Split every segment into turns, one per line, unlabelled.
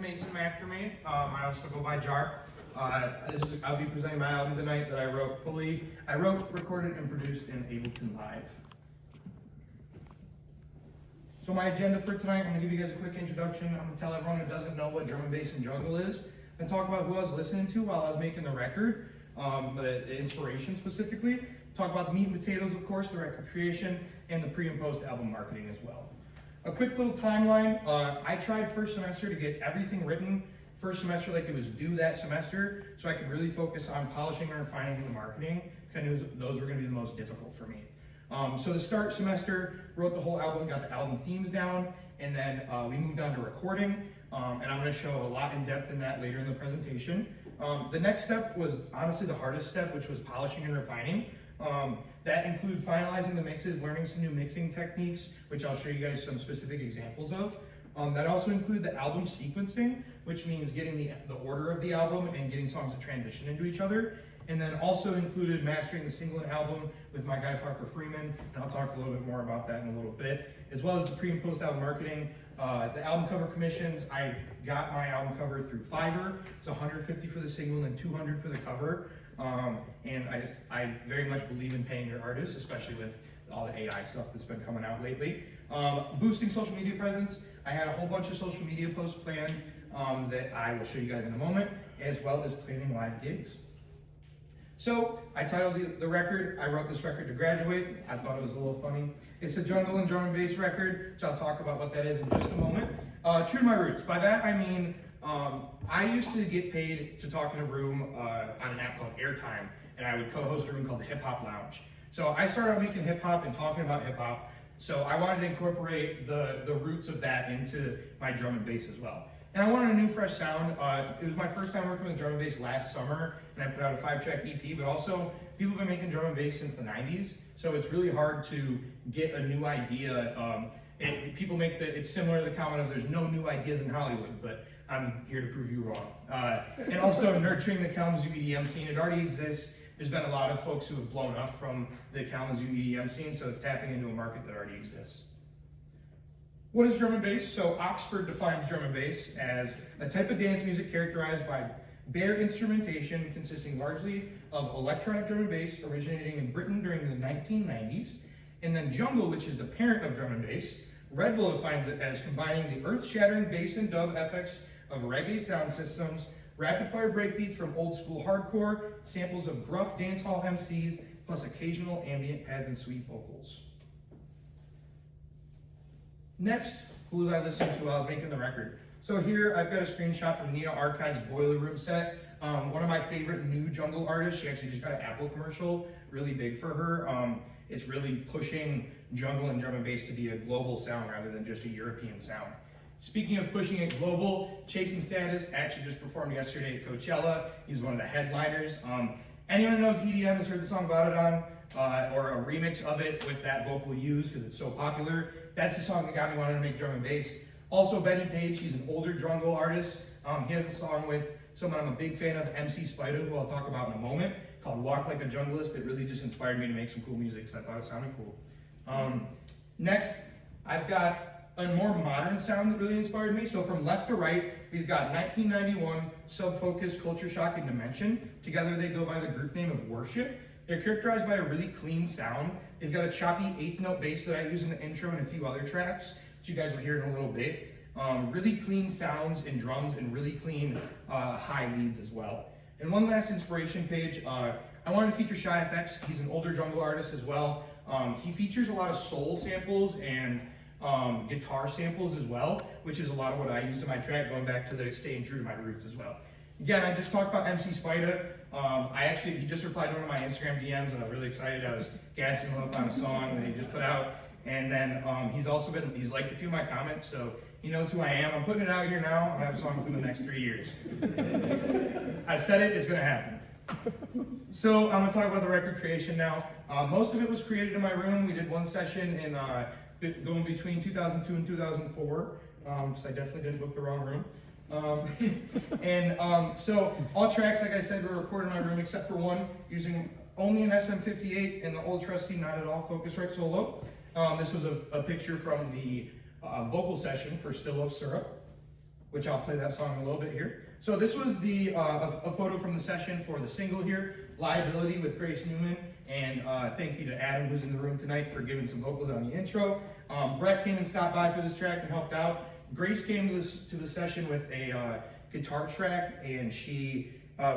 Mason Mastermaid. I also go by Jarr. I'll be presenting my album tonight that I wrote, recorded, and produced in Ableton Live. So my agenda for tonight, I'm going to give you guys a quick introduction. I'm going to tell everyone who doesn't know what drum and bass and jungle is, and talk about who I was listening to while I was making the record, the inspiration specifically. Talk about the meat and potatoes, of course, the record creation, and the pre and post album marketing as well. A quick little timeline. I tried first semester to get everything written first semester like it was due that semester, so I could really focus on polishing and refining the marketing, because I knew those were going to be the most difficult for me. So the start semester, wrote the whole album, got the album themes down, and then we moved on to recording, and I'm going to show a lot in depth in that later in the presentation. The next step was honestly the hardest step, which was polishing and refining. That included finalizing the mixes, learning some new mixing techniques, which I'll show you guys some specific examples of. That also included the album sequencing, which means getting the order of the album and getting songs to transition into each other. And then also included mastering the single and album with my guy Freeman, and I'll talk a little bit more about that in a little bit, as well as the pre and post album marketing. The album cover commissions, I got my album cover through Fiverr. It's $150 for the single and $200 for the cover. And I very much believe in paying your artists, especially with all the AI stuff that's been coming out lately. Boosting social media presence. I had a whole bunch of social media posts planned that I will show you guys in a moment, as well as planning live gigs. So I titled the record, I wrote this record to graduate. I thought it was a little funny. It's a jungle and drum and bass record, so I'll talk about what that is in just a moment. True to my roots. By that I mean, I used to get paid to talk in a room on an app called Airtime, and I would co-host a room called the Hip Hop Lounge. So I started out making hip hop and talking about hip hop, so I wanted to incorporate the roots of that into my drum and bass as well. And I wanted a new fresh sound. It was my first time working with drum and bass last summer, and I put out a 5-track EP, but also people have been making drum and bass since the 90s, so it's really hard to get a new idea. People make it's similar to the comment of there's no new ideas in Hollywood, but I'm here to prove you wrong. And also nurturing the Kalamazoo EDM scene. It already exists. There's been a lot of folks who have blown up from the Kalamazoo EDM scene, so it's tapping into a market that already exists. What is drum and bass? So Oxford defines drum and bass as a type of dance music characterized by bare instrumentation consisting largely of electronic drum and bass originating in Britain during the 1990s. And then jungle, which is the parent of drum and bass, Red Bull defines it as combining the earth-shattering bass and dub effects of reggae sound systems, rapid-fire breakbeats from old-school hardcore, samples of gruff dancehall MCs, plus occasional ambient pads and sweet vocals. Next, who was I listening to while I was making the record? So here I've got a screenshot from Nina Archive's Boiler Room set. One of my favorite new jungle artists. She actually just got an Apple commercial, really big for her. It's really pushing jungle and drum and bass to be a global sound rather than just a European sound. Speaking of pushing it global, Chasing Status actually just performed yesterday at Coachella. He was one of the headliners. Anyone who knows EDM has heard the song About It On, or a remix of it with that vocal used because it's so popular. That's the song that got me wanting to make drum and bass. Also Benny Page, he's an older jungle artist. He has a song with someone I'm a big fan of, MC Spider, who I'll talk about in a moment, called Walk Like a Junglist, that really just inspired me to make some cool music because I thought it sounded cool. Next, I've got a more modern sound that really inspired me. So from left to right, we've got 1991, Subfocus, Culture Shock, and Dimension. Together they go by the group name of Worship. They're characterized by a really clean sound. They've got a choppy 8th-note bass that I use in the intro and a few other tracks, which you guys will hear in a little bit. Really clean sounds and drums and really clean high leads as well. And one last inspiration page, I wanted to feature Shy FX. He's an older jungle artist as well. He features a lot of soul samples and guitar samples as well, which is a lot of what I use in my track, going back to the staying true to my roots as well. Again, I just talked about MC Spider. He just replied to one of my Instagram DMs, and I was really excited. I was gassing him up on a song that he just put out. And then he's liked a few of my comments, so he knows who I am. I'm putting it out here now. I have a song within the next 3 years. I've said it, it's gonna happen. So I'm gonna talk about the record creation now. Most of it was created in my room. We did one session in going between 2002 and 2004, because I definitely didn't book the wrong room. So all tracks, like I said, were recorded in my room except for one, using only an SM58 and the old trusty Not At All Focusrite Solo. This was a picture from the vocal session for Still Love Syrup. which I'll play that song in a little bit here. So this was the a photo from the session for the single here, Liability with Grace Newman, and thank you to Adam, who's in the room tonight, for giving some vocals on the intro. Brett came and stopped by for this track and helped out. Grace came to the session with a guitar track, and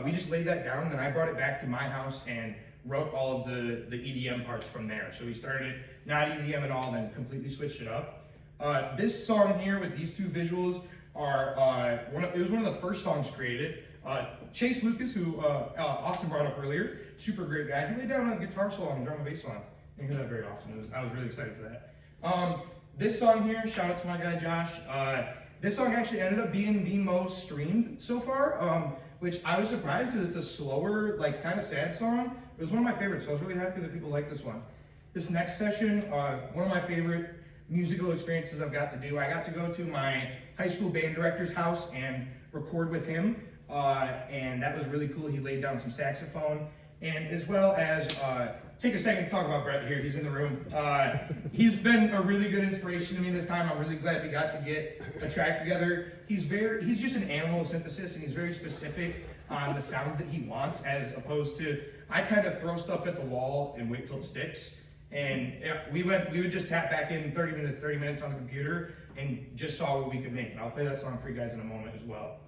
we just laid that down, then I brought it back to my house and wrote all of the EDM parts from there. So we started not EDM at all, then completely switched it up. This song here with these two visuals it was one of the first songs created. Chase Lucas, who Austin brought up earlier, super great guy. He laid down a guitar solo and drum and bass line. I don't hear that very often. I was really excited for that. This song here, shout out to my guy Josh. This song actually ended up being the most streamed so far, which I was surprised because it's a slower, like kind of sad song. It was one of my favorites, so I was really happy that people like this one. This next session, one of my favorite musical experiences I've got to do. I got to go to my high school band director's house and record with him, and that was really cool. He laid down some saxophone, and as well as take a second to talk about Brett here. He's in the room. He's been a really good inspiration to me this time. I'm really glad we got to get a track together. He's just an animal of synthesis, and he's very specific on the sounds that he wants, as opposed to I kind of throw stuff at the wall and wait till it sticks. And we would just tap back in 30 minutes on the computer and just saw what we could make. And I'll play that song for you guys in a moment as well.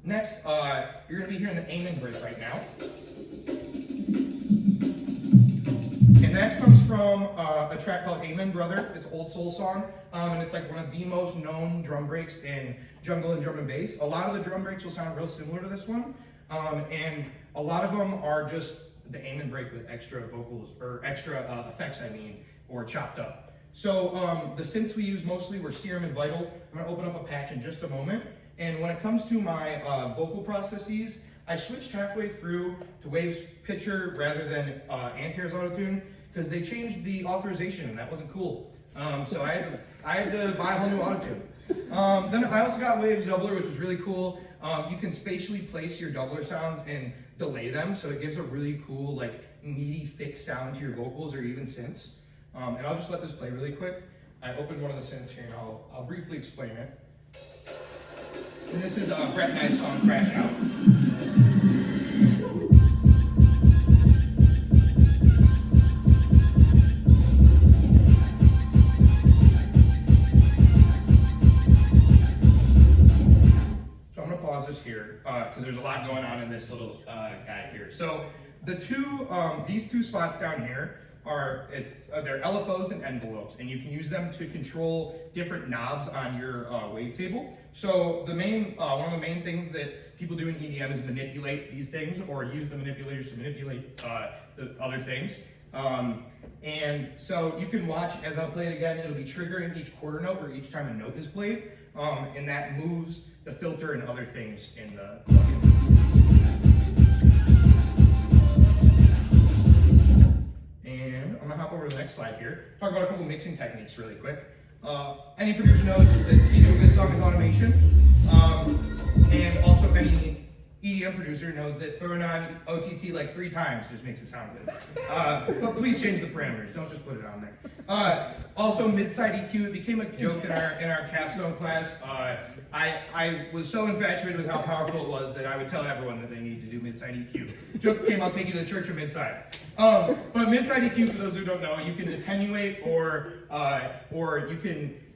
Next, you're going to be hearing the Amen break right now. And that comes from a track called Amen Brother. It's an old soul song, and it's like one of the most known drum breaks in jungle and drum and bass. A lot of the drum breaks will sound real similar to this one, and a lot of them are just the Amen break with extra vocals, or extra effects, or chopped up. So the synths we use mostly were Serum and Vital. I'm going to open up a patch in just a moment. And when it comes to my vocal processes, I switched halfway through to Wave's Pitcher rather than Antair's Autotune, because they changed the authorization, and that wasn't cool. So I had to buy a whole new Autotune. Then I also got Wave's Doubler, which was really cool. You can spatially place your doubler sounds and delay them, so it gives a really cool, like, meaty, thick sound to your vocals or even synths. And I'll just let this play really quick. I opened one of the synths here, and I'll briefly explain it. And this is Brett and I's song, Crash Out. So I'm going to pause this here, because there's a lot going on in this little guy here. So these two spots down here they're LFOs and envelopes, and you can use them to control different knobs on your wavetable. So one of the main things that people do in EDM is manipulate these things, or use the manipulators to manipulate the other things. And so you can watch, as I'll play it again, it'll be triggering each quarter note or each time a note is played, and that moves the filter and other things in the plugin. And I'm gonna hop over to the next slide here. Talk about a couple mixing techniques really quick. Any producer knows that the key to a good song is automation. And also any EDM producer knows that throwing on OTT like 3 times just makes it sound good. But please change the parameters, don't just put it on there. Also mid-side EQ, it became a joke in our Capstone class. I was so infatuated with how powerful it was that I would tell everyone that they needed to do mid-side EQ. Joke came, I'll take you to the church of mid-side. But mid-side EQ, for those who don't know, you can attenuate or you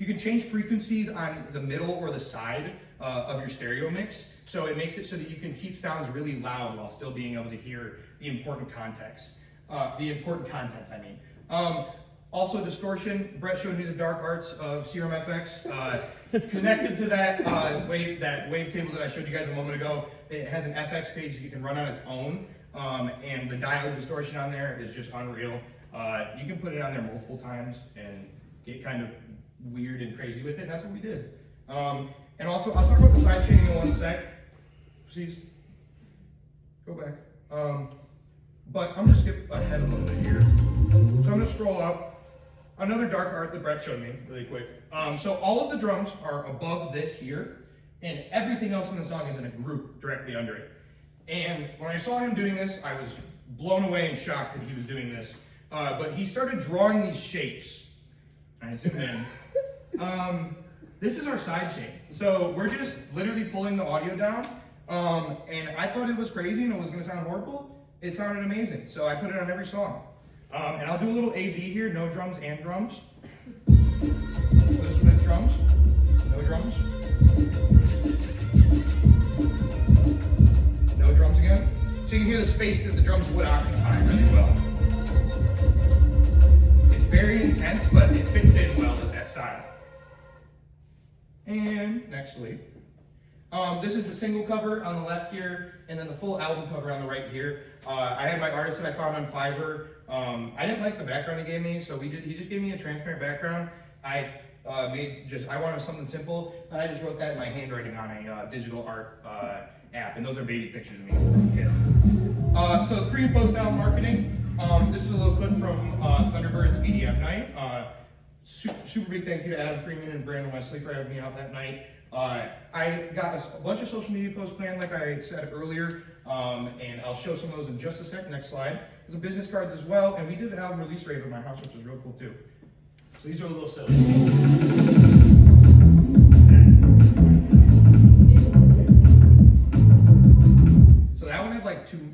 can change frequencies on the middle or the side of your stereo mix. So it makes it so that you can keep sounds really loud while still being able to hear the important contents, I mean. Also distortion, Brett showed me the dark arts of Serum FX. Connected to that wavetable that I showed you guys a moment ago, it has an FX page that you can run on its own, and the diode distortion on there is just unreal. You can put it on there multiple times and get kind of weird and crazy with it, and that's what we did. And also, I'll talk about the side chaining in one sec. Please, go back. But I'm gonna skip ahead a little bit here. So I'm gonna scroll up. Another dark art that Brett showed me really quick. So all of the drums are above this here, and everything else in the song is in a group directly under it. And when I saw him doing this, I was blown away and shocked that he was doing this. But he started drawing these shapes. I zoom in. This is our side chain. So we're just literally pulling the audio down. And I thought it was crazy and it was gonna sound horrible. It sounded amazing. So I put it on every song. And I'll do a little A-B here, no drums and drums. This with drums, no drums. No drums again. So you can hear the space that the drums would occupy really well. It's very intense, but it fits in well with that style. And nextly, this is the single cover on the left here, and then the full album cover on the right here. I had my artist that I found on Fiverr. I didn't like the background he gave me, so he just gave me a transparent background. I wanted something simple, and I just wrote that in my handwriting on a digital art app, and those are baby pictures of me as a kid. So pre and post album marketing. This is a little clip from Thunderbird's EDM night. Super big thank you to Adam Freeman and Brandon Wesley for having me out that night. I got a bunch of social media posts planned, like I said earlier, and I'll show some of those in just a sec. Next slide. There's some business cards as well, and we did an album release rave at my house, which was real cool too. So these are a little silly. So that one had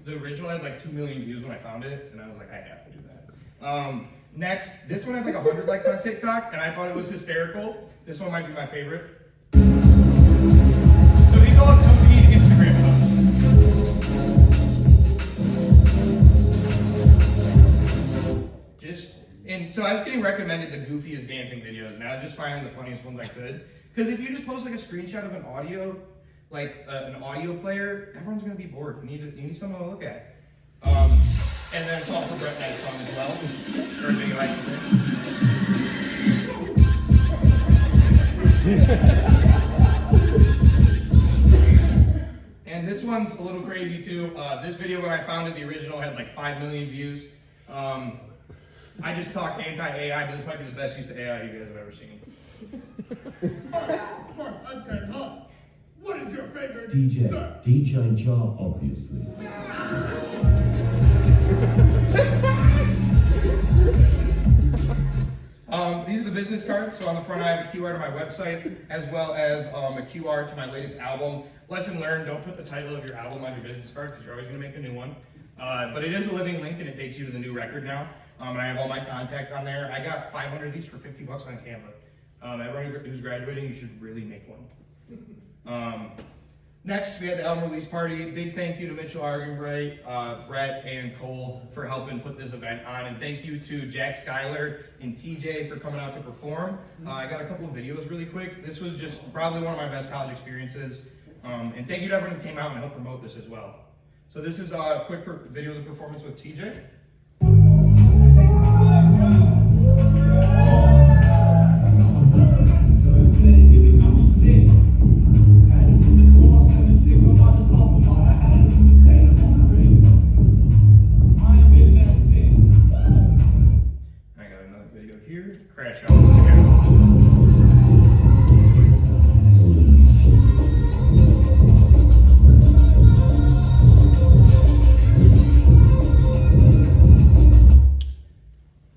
the original had like 2 million views when I found it, and I was like, I have to do that. Next, this one had like 100 likes on TikTok, and I thought it was hysterical. This one might be my favorite. So these all come to me to Instagram posts. And so I was getting recommended the goofiest dancing videos, and I was just finding the funniest ones I could. Because if you just post like a screenshot of an audio, an audio player, everyone's gonna be bored. You need someone to look at. And then it's also Brett Knight's song as well. Or a video I And this one's a little crazy too. This video, when I found it, the original had like 5 million views. I just talk anti-AI, but this might be the best use of AI you guys have ever seen.
I said, huh? What is your favorite
DJ?
sir?
DJ Jarr, obviously.
These are the business cards. So on the front, I have a QR to my website, as well as a QR to my latest album. Lesson learned: don't put the title of your album on your business card because you're always going to make a new one. But it is a living link, and it takes you to the new record now. And I have all my contact on there. I got 500 of these for $50 on Canva. Everyone who's graduating, you should really make one. Next, we had the album release party. Big thank you to Mitchell Argenbright, Brett, and Cole for helping put this event on. And thank you to Jack, Skylar, and TJ for coming out to perform. I got a couple of videos really quick. This was just probably one of my best college experiences. And thank you to everyone who came out and helped promote this as well. So this is a quick video of the performance with TJ. Crash out.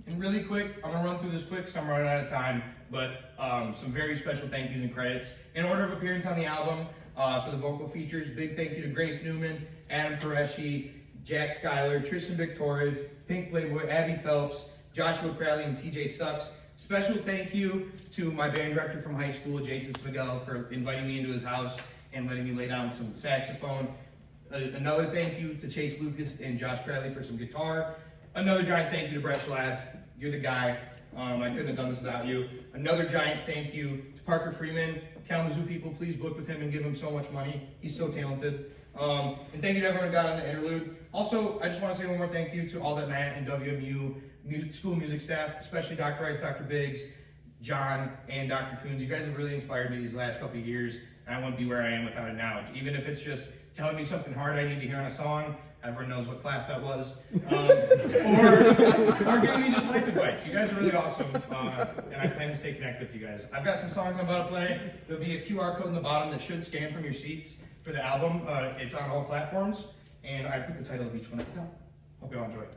And really quick, I'm gonna run through this quick because I'm running out of time, but some very special thank yous and credits. In order of appearance on the album, for the vocal features, big thank you to Grace Newman, Adam Qureshi, Jack Skylar, Tristan, Torres, Pink Playboi, Abby Phelps, Joshua Kraly, and tjsucks. Special thank you to my band director from high school, Smigell, for inviting me into his house and letting me lay down some saxophone. Another thank you to Chase Lucas and Josh Kraly for some guitar. Another giant thank you to Brett Schlav. You're the guy. I couldn't have done this without you. Another giant thank you to Parker Freeman. Kalamazoo people, please book with him and give him so much money. He's so talented. And thank you to everyone who got on the interlude. Also, I just want to say one more thank you to all that Matt and WMU school music staff, especially Dr. Rice, Dr. Biggs, John, and Dr. Coons. You guys have really inspired me these last couple of years, and I wouldn't be where I am without it now. Even if it's just telling me something hard I need to hear on a song, everyone knows what class that was, or giving me just life advice. You guys are really awesome, and I plan to stay connected with you guys. I've got some songs I'm about to play. There'll be a QR code in the bottom that should scan from your seats for the album. It's on all platforms, and I put the title of each one at the top. Hope you all enjoy it.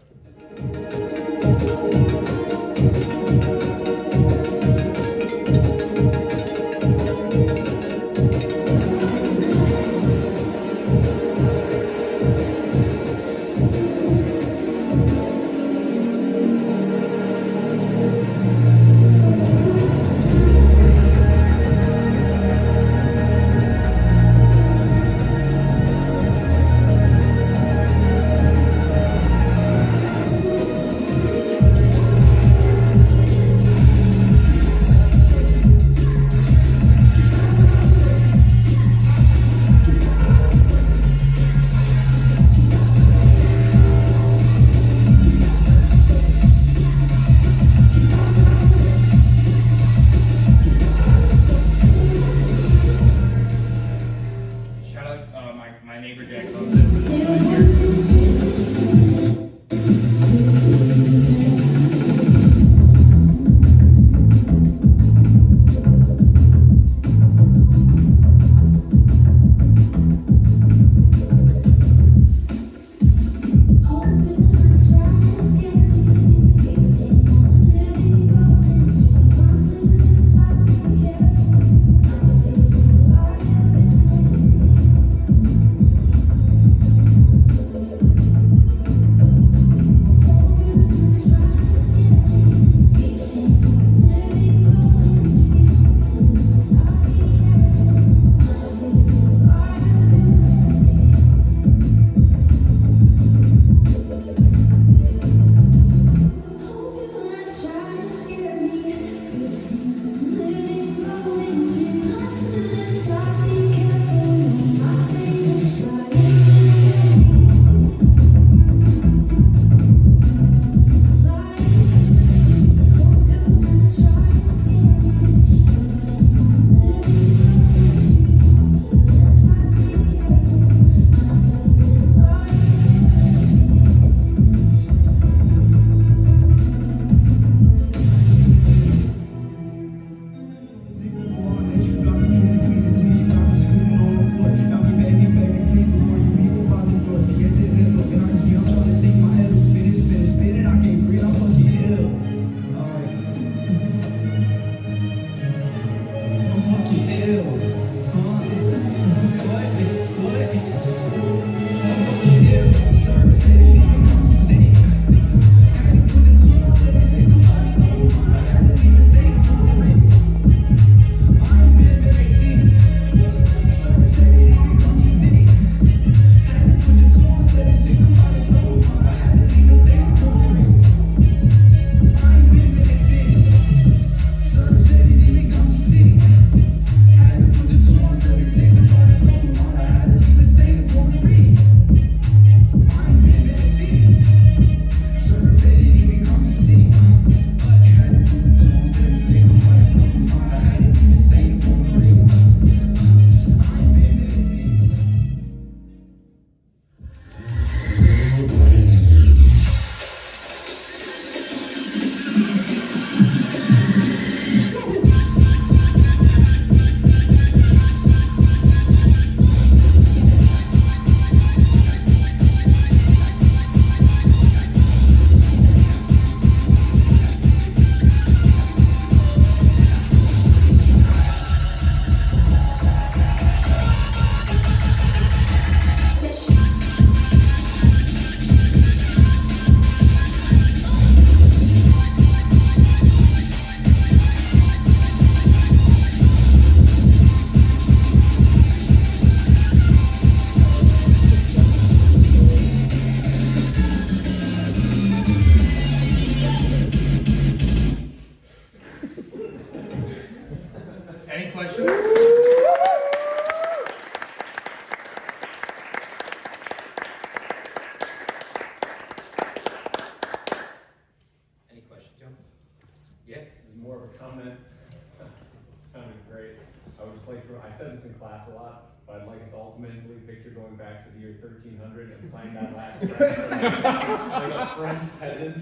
I said this in class a lot, but I'd like us all to mentally picture going back to the year 1300 and playing that last like a French peasant,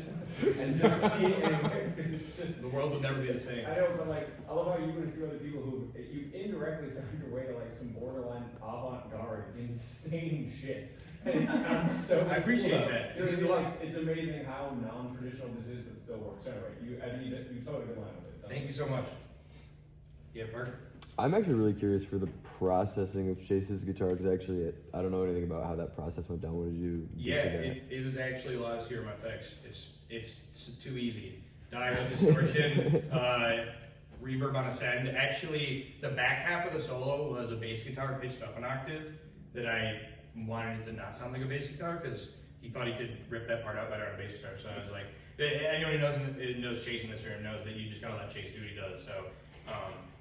and just seeing, because it's just,
The world would never be the same.
I know, but like, I love how you and a few other people who, you indirectly found your way to like some borderline avant-garde, insane shit. And it sounds so
I appreciate
cool.
that.
You know, it's, like, it's amazing how non-traditional this is, but it still works. Anyway, you totally good line with it. So.
Thank you so much. Yeah, Parker.
I'm actually really curious for the processing of Chase's guitar because actually I don't know anything about how that process went down. What did you do
Yeah,
for that?
it was actually a lot of serum effects. It's too easy. Diode distortion, reverb on a send. Actually, the back half of the solo was a bass guitar pitched up an octave that I wanted it to not sound like a bass guitar because he thought he could rip that part out better on a bass guitar. So I was like, anyone who knows Chase in this room knows that you just gotta let Chase do what he does. So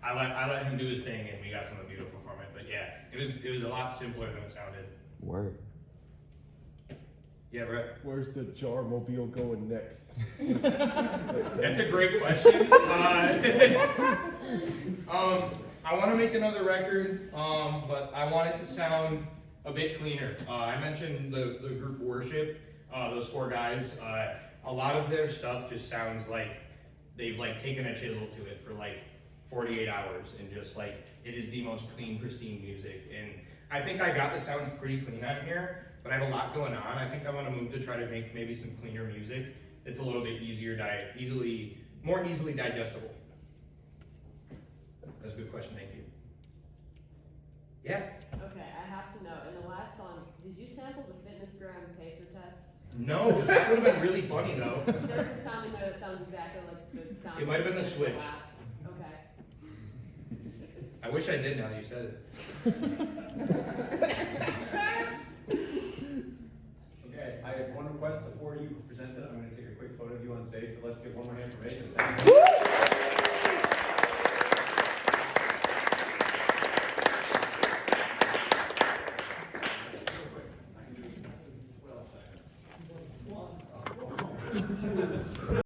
I let him do his thing and we got something beautiful from it. But yeah, it was a lot simpler than it sounded.
Word.
Yeah, Brett.
Where's the Jarr mobile going next?
That's a great question. I want to make another record, but I want it to sound a bit cleaner. I mentioned the group Worship, those 4 guys. A lot of their stuff just sounds like they've like taken a chisel to it for like 48 hours and just like it is the most clean, pristine music. And I think I got the sounds pretty clean on here, but I have a lot going on. I think I want to move to try to make maybe some cleaner music. It's a little bit more easily digestible. That's a good question, thank you. Yeah?
Okay, I have to know, in the last song, did you sample the fitness gram pacer test?
No, that would have been really funny though.
There's a sound in there that sounds exactly like the sound.
It might have been the switch.
Okay.
I wish I did now that you said it.
Okay, I have one request before you present it. I'm going to take a quick photo of you on stage, but let's give one more hand for Mason.